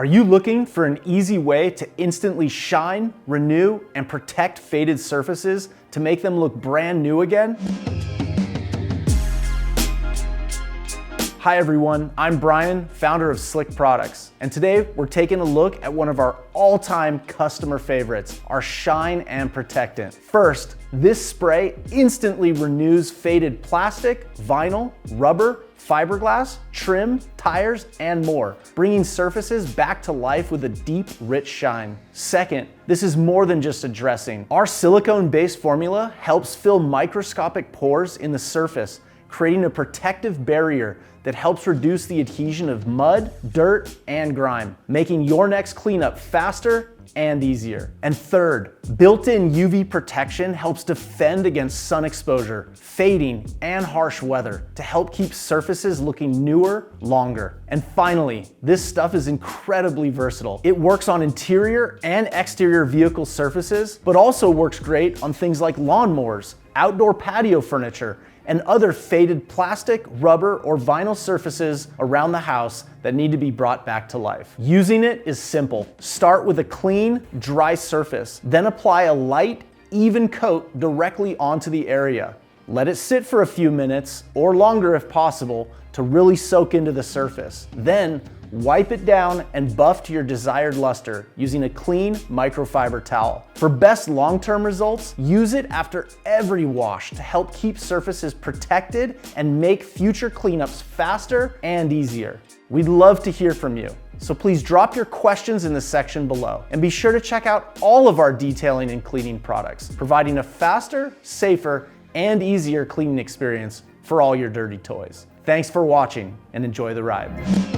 Are you looking for an easy way to instantly shine, renew, and protect faded surfaces to make them look brand new again? Hi everyone, I'm Brian, founder of Slick Products, and today we're taking a look at one of our all-time customer favorites, our Shine and Protectant. First, this spray instantly renews faded plastic, vinyl, rubber, fiberglass, trim, tires, and more, bringing surfaces back to life with a deep, rich shine. Second, this is more than just a dressing. Our silicone-based formula helps fill microscopic pores in the surface, creating a protective barrier that helps reduce the adhesion of mud, dirt, and grime, making your next cleanup faster and easier. And third, built-in UV protection helps defend against sun exposure, fading, and harsh weather to help keep surfaces looking newer longer. And finally, this stuff is incredibly versatile. It works on interior and exterior vehicle surfaces, but also works great on things like lawnmowers, outdoor patio furniture, and other faded plastic, rubber, or vinyl surfaces around the house that need to be brought back to life. Using it is simple. Start with a clean, dry surface, then apply a light, even coat directly onto the area. Let it sit for a few minutes, or longer if possible, to really soak into the surface. Then, wipe it down and buff to your desired luster using a clean microfiber towel. For best long-term results, use it after every wash to help keep surfaces protected and make future cleanups faster and easier. We'd love to hear from you, so please drop your questions in the section below. And be sure to check out all of our detailing and cleaning products, providing a faster, safer, and easier cleaning experience for all your dirty toys. Thanks for watching and enjoy the ride.